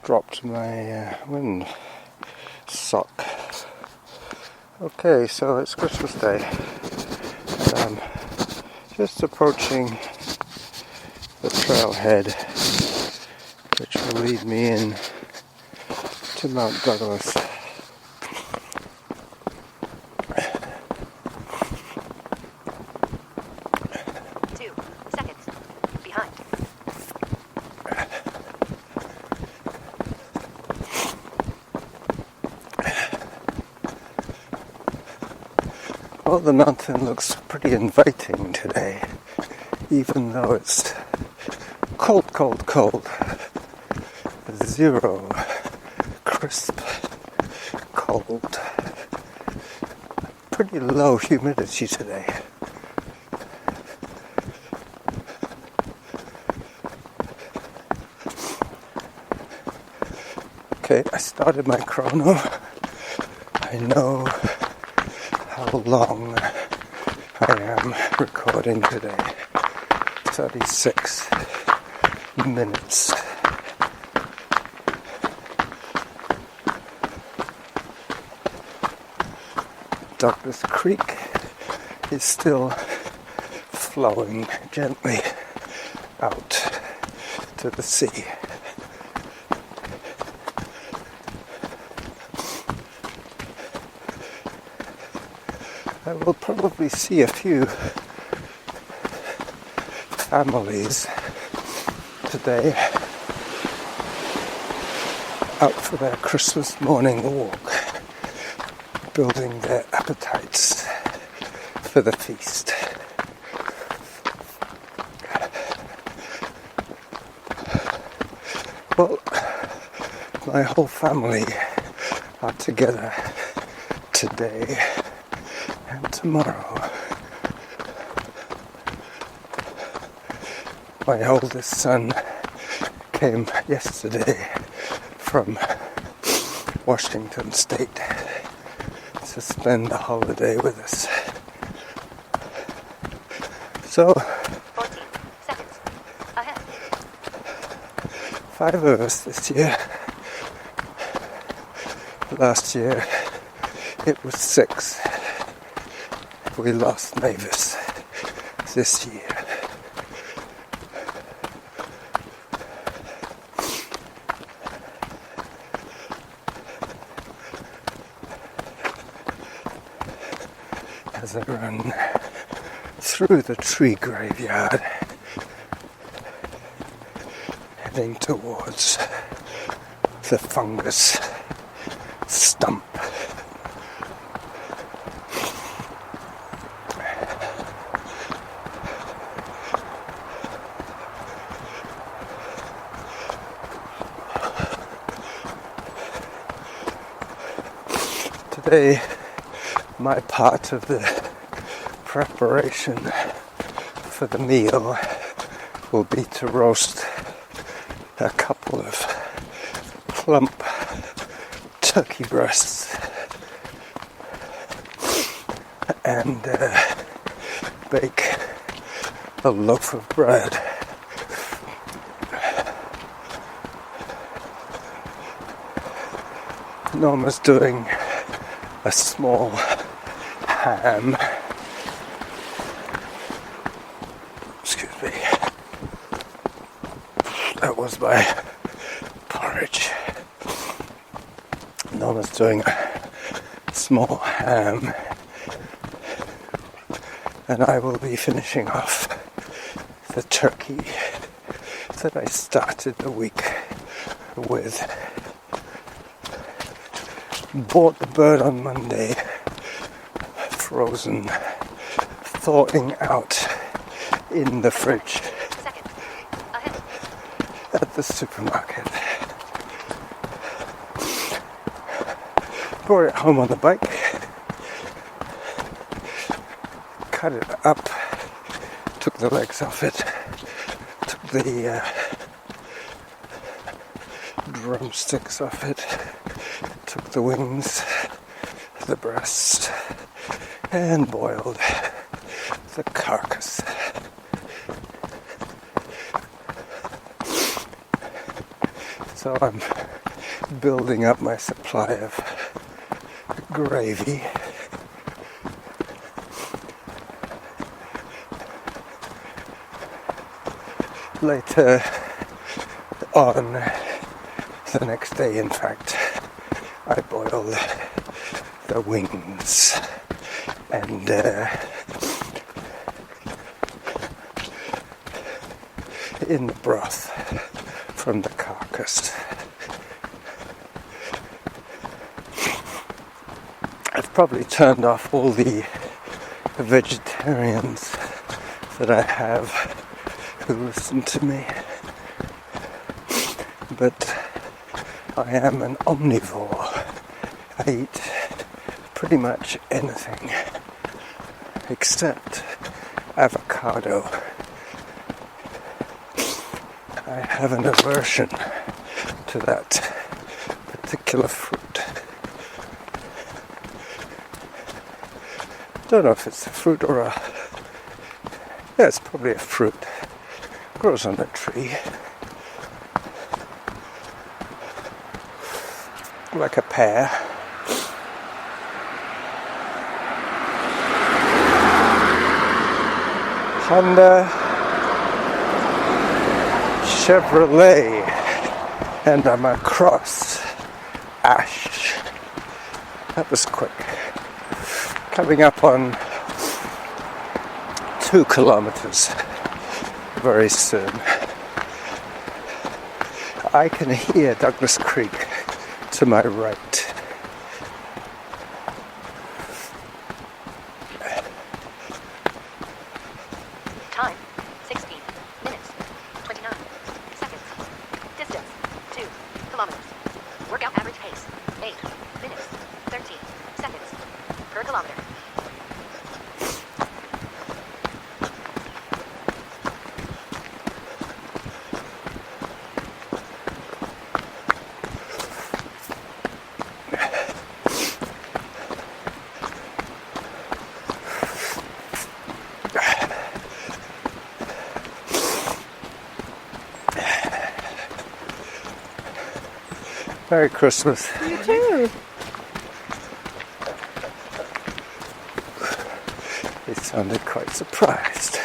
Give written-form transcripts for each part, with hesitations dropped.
dropped my wind sock. Okay, so it's Christmas Day, and I'm just approaching the trailhead which will lead me in to Mt.Doug. 2 seconds behind. Well, the mountain looks pretty inviting today, even though it's cold, cold, cold. 0 crisp cold. Pretty low humidity today. Okay, I started my chrono. I know how long I am recording today. 36 minutes. Douglas Creek is still flowing gently out to the sea. I will probably see a few families today out for their Christmas morning walk, building their appetites for the feast. Well, my whole family are together today and tomorrow. My oldest son came yesterday from Washington State to spend the holiday with us. So, 14 seconds ahead. 5 of us this year. Last year it was 6. We lost Mavis this year. As I run through the tree graveyard, heading towards the fungus stump. Today, my part of the preparation for the meal will be to roast a couple of plump turkey breasts and bake a loaf of bread. Norma's doing a small ham. Excuse me. That was my porridge. Norma's doing a small ham, and I will be finishing off the turkey that I started the week with. Bought the bird on Monday, frozen, thawing out in the fridge at the supermarket. Brought it home on the bike, cut it up, took the legs off it, took the drumsticks off it, took the wings, the breast, and boiled the carcass. So I'm building up my supply of gravy. Later on, the next day in fact, I boil the wings and in the broth from the carcass. I've probably turned off all the vegetarians that I have who listen to me, but I am an omnivore. I eat pretty much anything except avocado. I have an aversion to that particular fruit. Don't know if it's a fruit or a... Yeah, it's probably a fruit. Grows on a tree. Like a pear. Honda, Chevrolet, and I'm across Ash. That was quick. Coming up on 2 kilometers very soon. I can hear Douglas Creek to my right. Time, 16 minutes, 29 seconds. Distance, 2 kilometers. Workout average pace, 8 minutes, 13 seconds per kilometer. Merry Christmas. You too. They sounded quite surprised,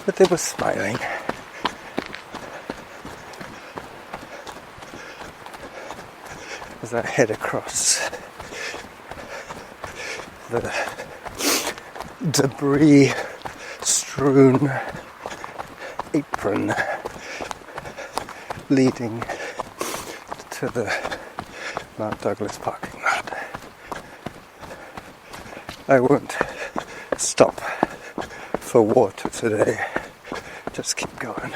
but they were smiling. As I head across the debris-strewn apron leading to the Mount Douglas parking lot. I won't stop for water today. Just keep going.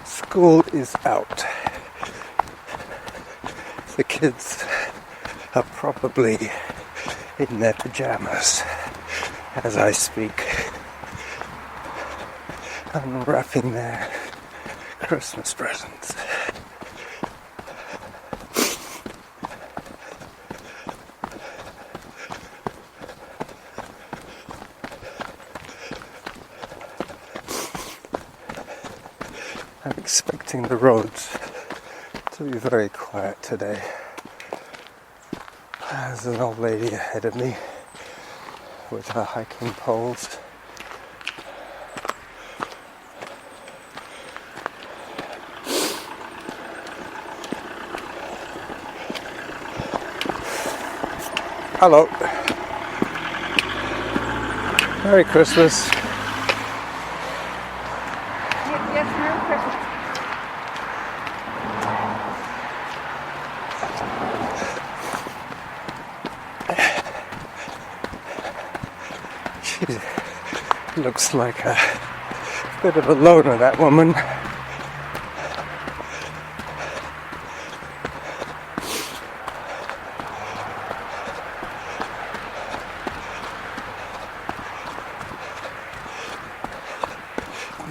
School is out. The kids are probably in their pajamas as I speak, unwrapping their Christmas presents. I'm expecting the roads to be very quiet today. There's an old lady ahead of me with her hiking poles. Hello. Merry Christmas. Yes, Merry Christmas. She looks like a bit of a loner, that woman.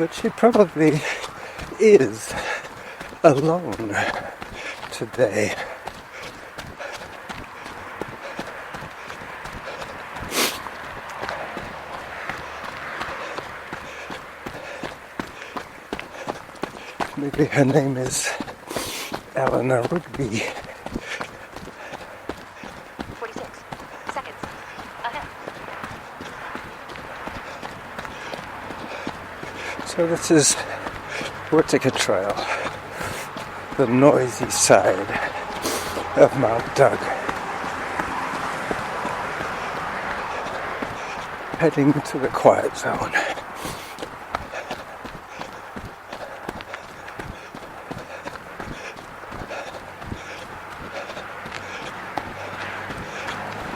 But she probably is alone today. Maybe her name is Eleanor Rigby. 46 seconds. Ahead. So this is Whittaker Trail, the noisy side of Mt.Doug. Heading to the quiet zone.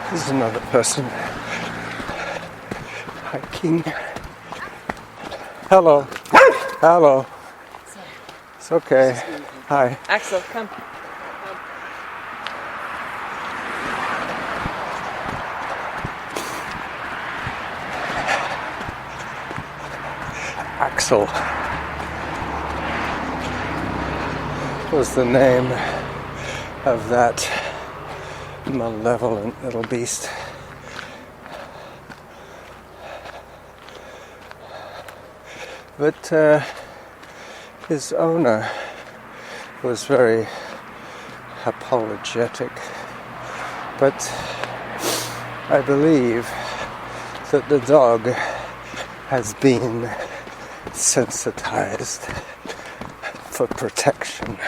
There's another person hiking. Hello. Hello. It's okay. Hi. Axel, come. Axel was the name of that malevolent little beast. But his owner was very apologetic. But I believe that the dog has been sensitized for protection.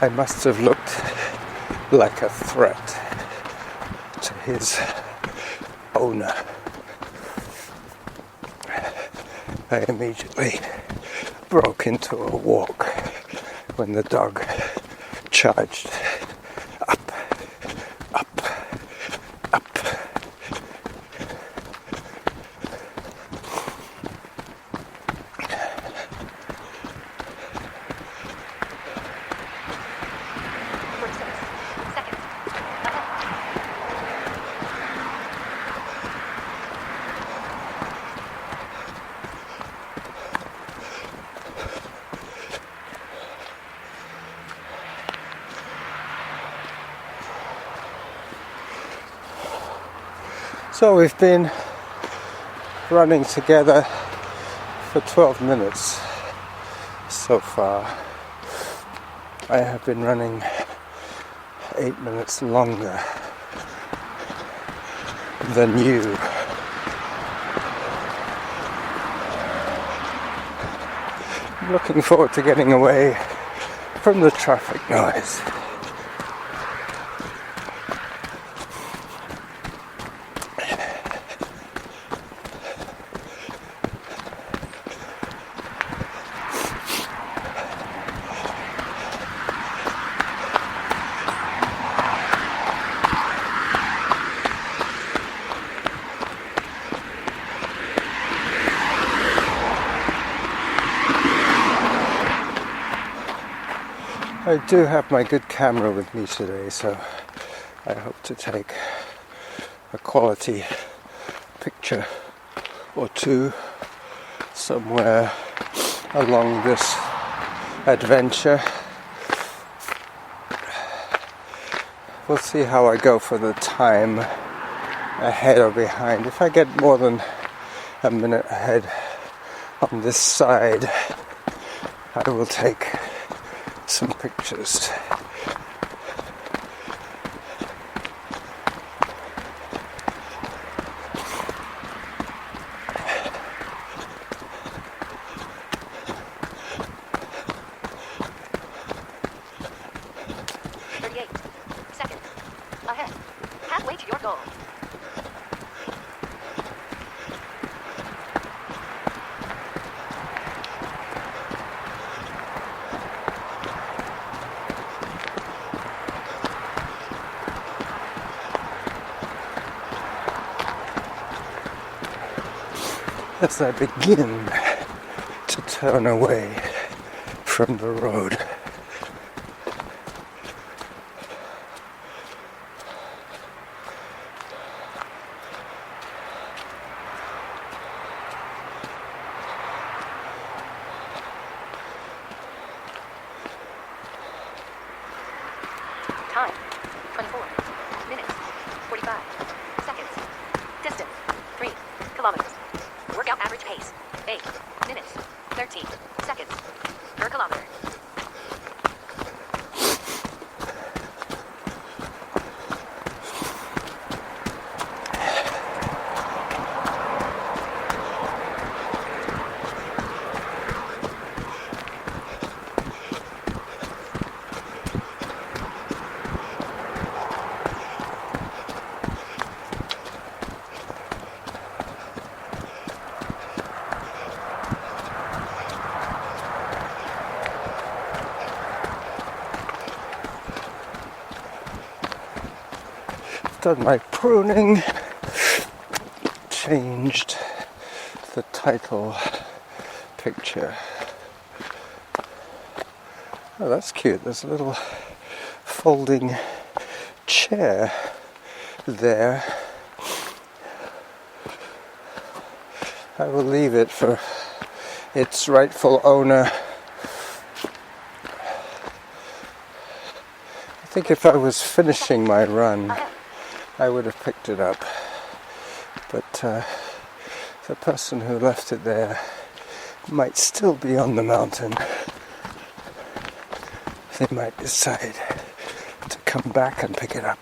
I must have looked like a threat to his owner. I immediately broke into a walk when the dog charged up, up, up. So we've been running together for 12 minutes so far. I have been running 8 minutes longer than you. I'm looking forward to getting away from the traffic noise. I do have my good camera with me today, so I hope to take a quality picture or two somewhere along this adventure. We'll see how I go for the time ahead or behind. If I get more than a minute ahead on this side, I will take some pictures. Ahead. Halfway to your goal. As I begin to turn away from the road. Time, 24 minutes, 45 seconds. Distance, 3 kilometers. Workout average pace, 8 minutes, 13 seconds per kilometer. Done my pruning, changed the title picture. Oh, that's cute. There's a little folding chair there. I will leave it for its rightful owner. I think if I was finishing my run, I would have picked it up, but the person who left it there might still be on the mountain. They might decide to come back and pick it up.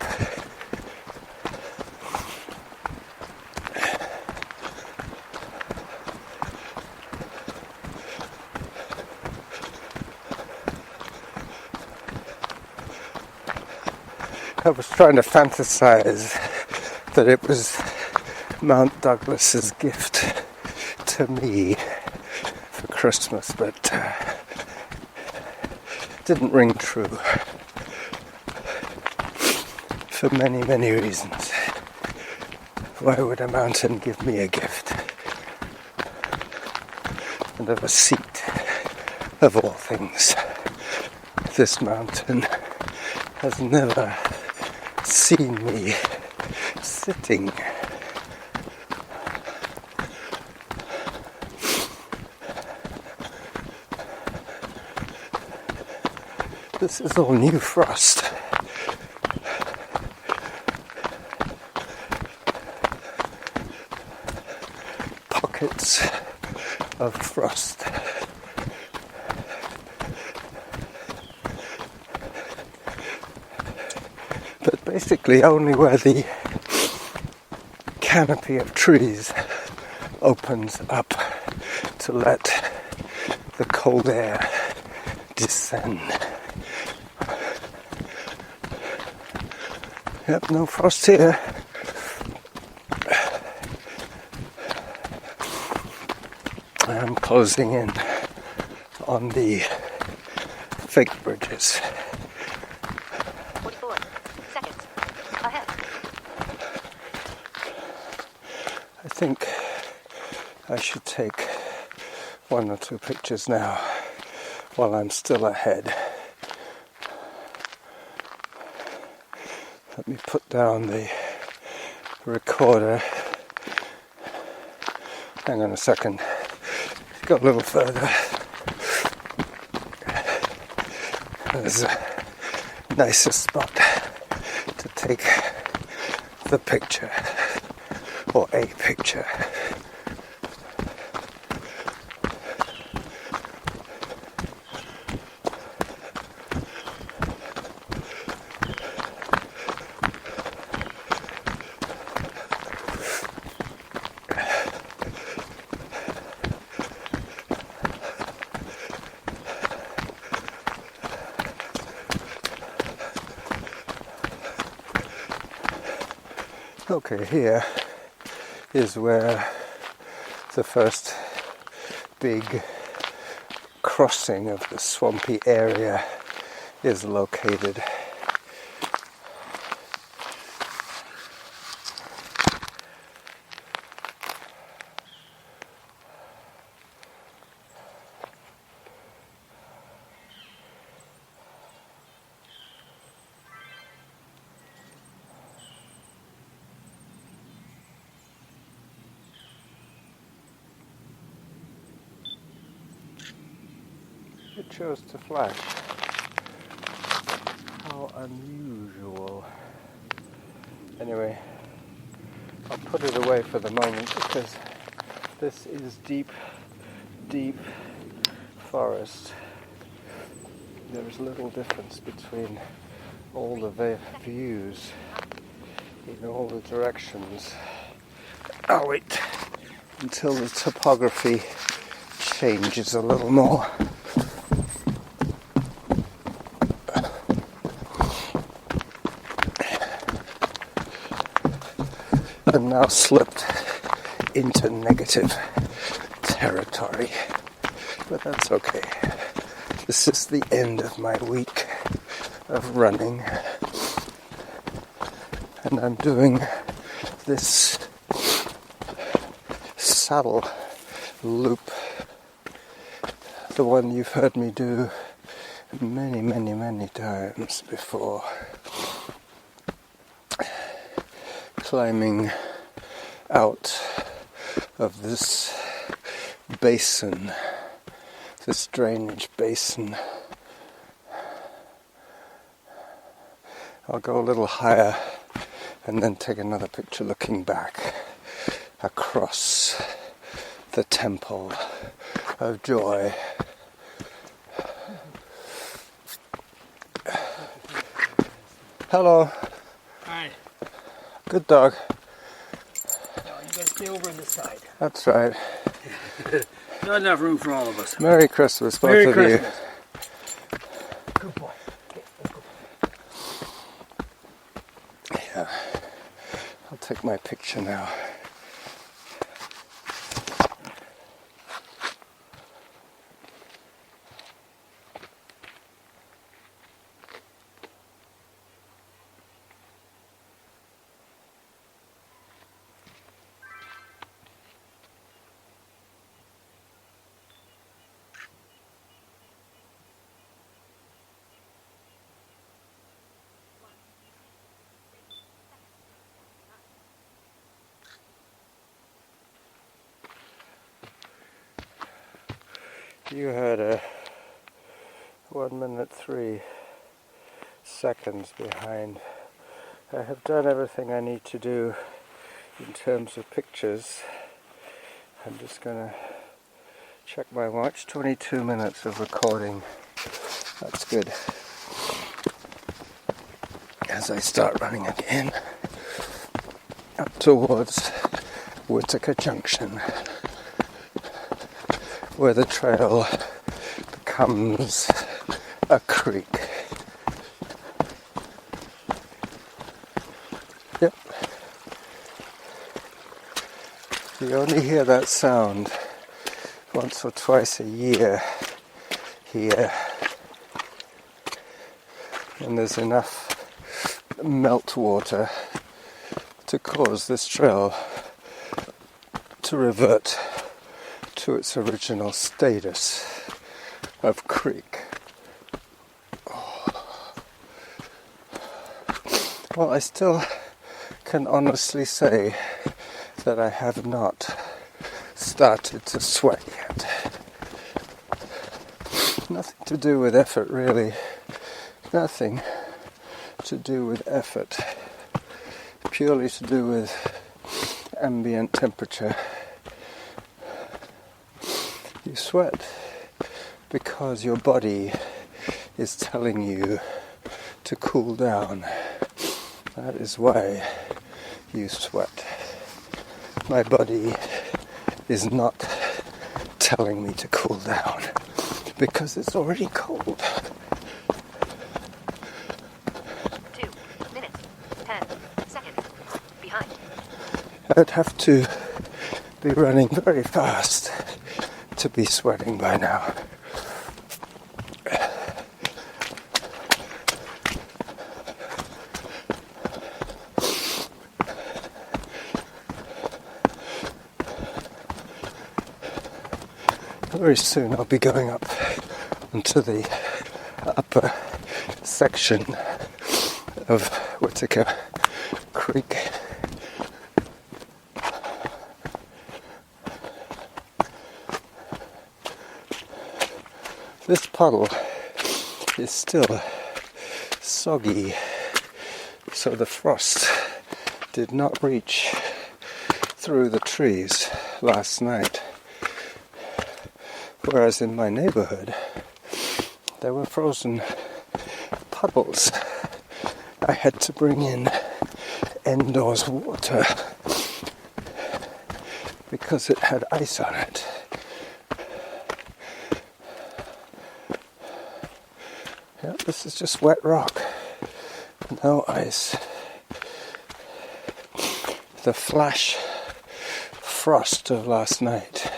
I was trying to fantasize that it was Mount Douglas's gift to me for Christmas, but didn't ring true for many, many reasons. Why would a mountain give me a gift? And of a seat, of all things. This mountain has never seen me sitting. This is all new frost. Pockets of frost. But basically only where the canopy of trees opens up to let the cold air descend. Yep, no frost here. I'm closing in on the fake bridges. 44 seconds ahead. I think I should take one or two pictures now while I'm still ahead. Let me put down the recorder. Hang on a second. Go a little further. There's a nicer spot to take the picture, or a picture. Okay, here is where the first big crossing of the swampy area is located. It chose to flash. How unusual. Anyway, I'll put it away for the moment because this is deep, deep forest. There's little difference between all the views in all the directions. I'll wait until the topography changes a little more. I've now slipped into negative territory, but that's okay. This is the end of my week of running, and I'm doing this saddle loop, the one you've heard me do many, many, many times before. Climbing out of this basin, this drainage basin. I'll go a little higher and then take another picture looking back across the temple of joy. Hello. Hi. Good dog. No, you gotta stay over on this side. That's right. Not enough room for all of us. Merry Christmas, both Merry of Christmas. Good boy. Okay, let's go. you. Yeah. I'll take my picture now. You had a 1 minute 3 seconds behind. I have done everything I need to do in terms of pictures. I'm just gonna check my watch. 22 minutes of recording. That's good. As I start running again up towards Whitaker Junction, where the trail becomes a creek. Yep. You only hear that sound once or twice a year here, and there's enough meltwater to cause this trail to revert to its original status of creek. Well, I still can honestly say that I have not started to sweat yet. Nothing to do with effort, really. Nothing to do with effort. Purely to do with ambient temperature. You sweat because your body is telling you to cool down. That is why you sweat. My body is not telling me to cool down because it's already cold. 2 minutes, 10 seconds behind. I'd have to be running very fast to be sweating by now. Very soon I'll be going up into the upper section of Whitaker Creek. This puddle is still soggy, so the frost did not reach through the trees last night. Whereas in my neighborhood, there were frozen puddles. I had to bring in indoors water because it had ice on it. Yeah, this is just wet rock, no ice. The flash frost of last night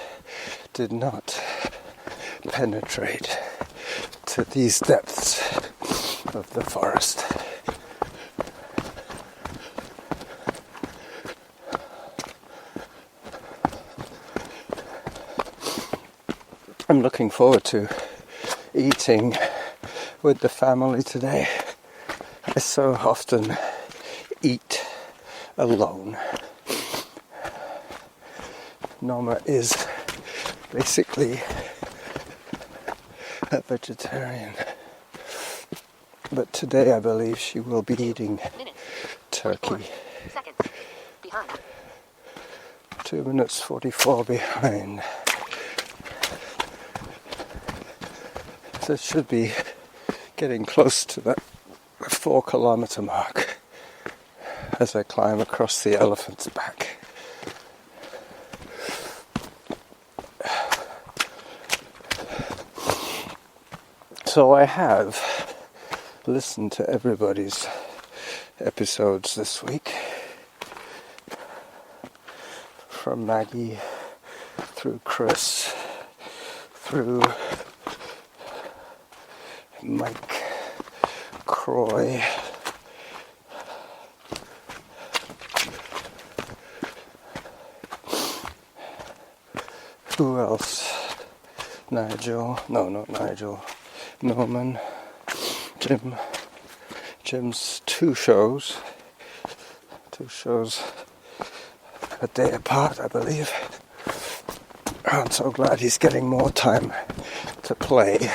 did not penetrate to these depths of the forest. I'm looking forward to eating with the family today. I so often eat alone. Norma is basically a vegetarian, but today I believe she will be eating turkey. Seconds. Behind. 2 minutes 44 behind. This should be getting close to that 4 kilometer mark as I climb across the elephant's back. So I have listened to everybody's episodes this week, from Maggie through Chris, through Mike Croy, who else? Nigel, no, not Nigel, Norman, Jim's two shows a day apart, I believe. I'm so glad he's getting more time to play.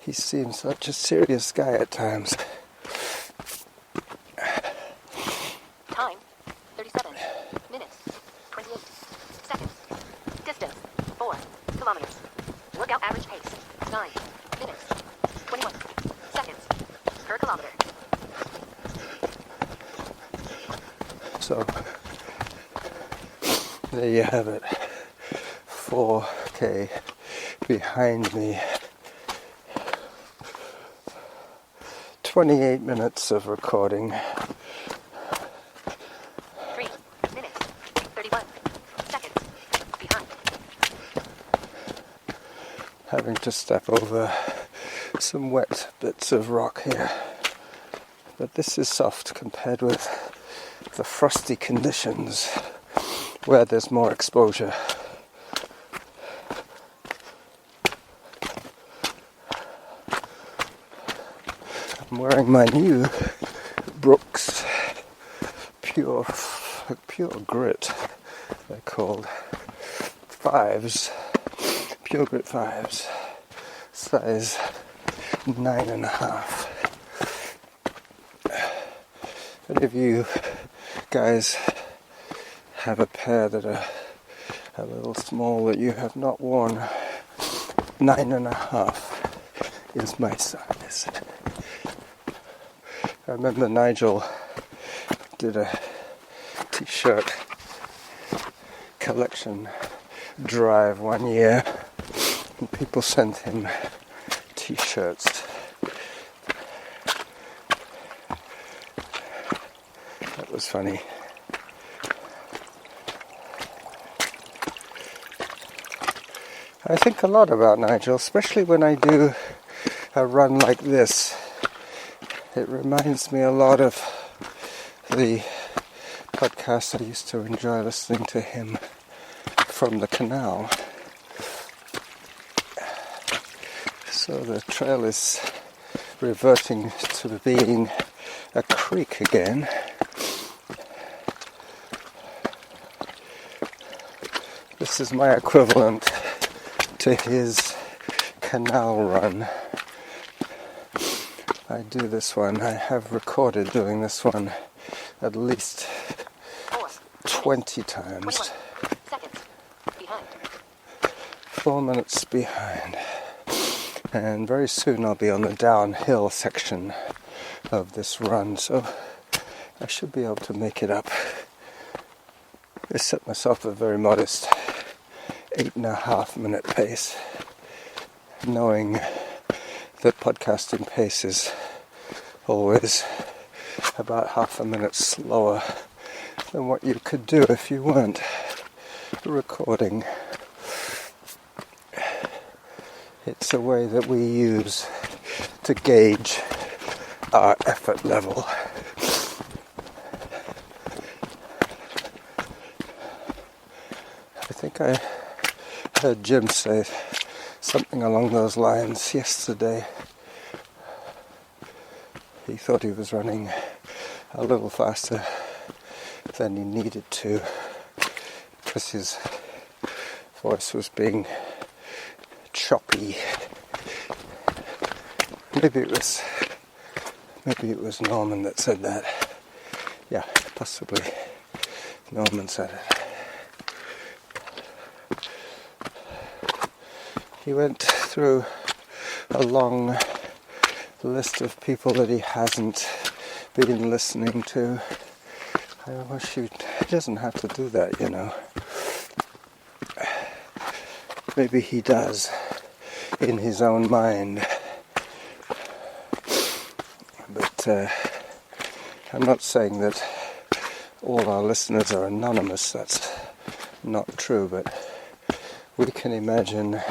He seems such a serious guy at times. Time, 37 minutes, 28 seconds. Distance, 4 kilometers. Workout average pace, 9 minutes, 21 seconds per kilometer. So, there you have it. 4K behind me. 28 minutes of recording. 3 minutes, 31 seconds behind. Having to step over some wet bits of rock here. But this is soft compared with the frosty conditions where there's more exposure. I'm wearing my new Brooks Pure Grit, they're called, 5s, Pure Grit 5s, size 9.5. Any of you guys have a pair that are a little small that you have not worn, 9.5 is my size. I remember Nigel did a t-shirt collection drive one year and people sent him t-shirts. That was funny. I think a lot about Nigel, especially when I do a run like this. It reminds me a lot of the podcast I used to enjoy listening to him from the canal. So the trail is reverting to being a creek again, This is my equivalent to his canal run. I do this one. I have recorded doing this one at least 20 times. 21 seconds behind. 4 minutes behind. And very soon I'll be on the downhill section of this run, so I should be able to make it up. I set myself a very modest 8.5 minute pace, knowing that podcasting pace is always about half a minute slower than what you could do if you weren't recording. It's a way that we use to gauge our effort level. I think I heard Jim say something along those lines yesterday. He thought he was running a little faster than he needed to because his voice was being choppy. Maybe it was Norman that said that. Yeah, possibly Norman said it. He went through a long list of people that he hasn't been listening to. I wish he doesn't have to do that, you know. Maybe he does in his own mind. But I'm not saying that all our listeners are anonymous. That's not true, but we can imagine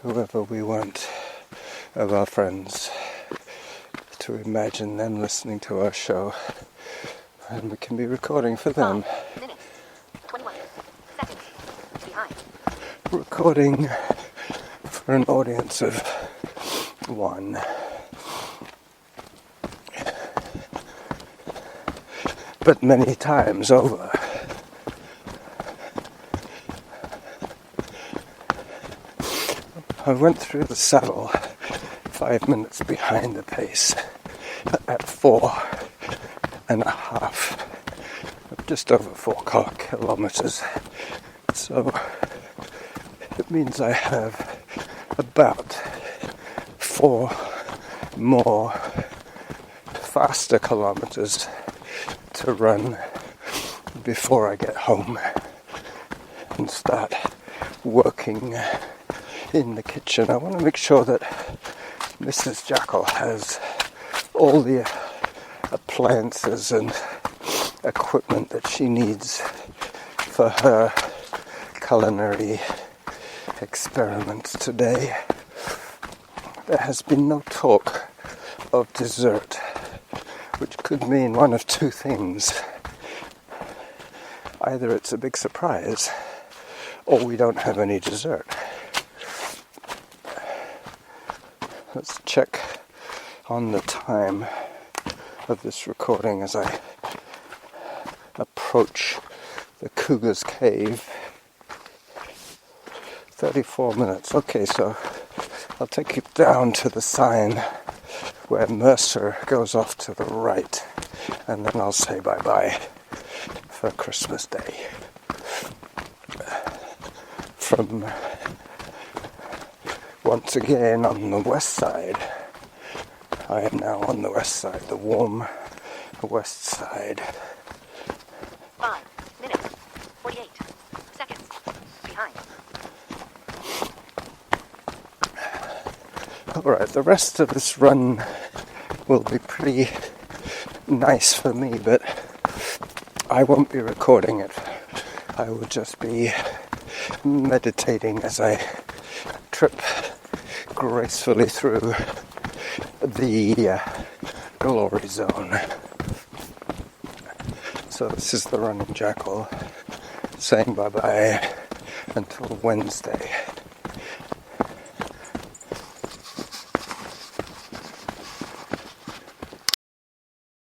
whoever we want of our friends, to imagine them listening to our show, and we can be recording for them. 5 minutes, 21 seconds behind. Recording for an audience of 1. But many times over. I went through the saddle 5 minutes behind the pace at 4.5, just over 4 kilometers. So it means I have about 4 more faster kilometers to run before I get home and start working in the kitchen. I want to make sure that Mrs. Jackal has all the appliances and equipment that she needs for her culinary experiments today. There has been no talk of dessert, which could mean one of two things. Either it's a big surprise, or we don't have any dessert. Let's check on the time of this recording as I approach the Cougar's Cave. 34 minutes. Okay, so I'll take you down to the sign where Mercer goes off to the right, and then I'll say bye-bye for Christmas Day. From once again on the west side. I am now on the west side, the warm west side. 5 minutes, 48 seconds behind. Alright, the rest of this run will be pretty nice for me, but I won't be recording it. I will just be meditating as I trip gracefully through the glory zone. So this is the running jackal saying bye-bye until Wednesday.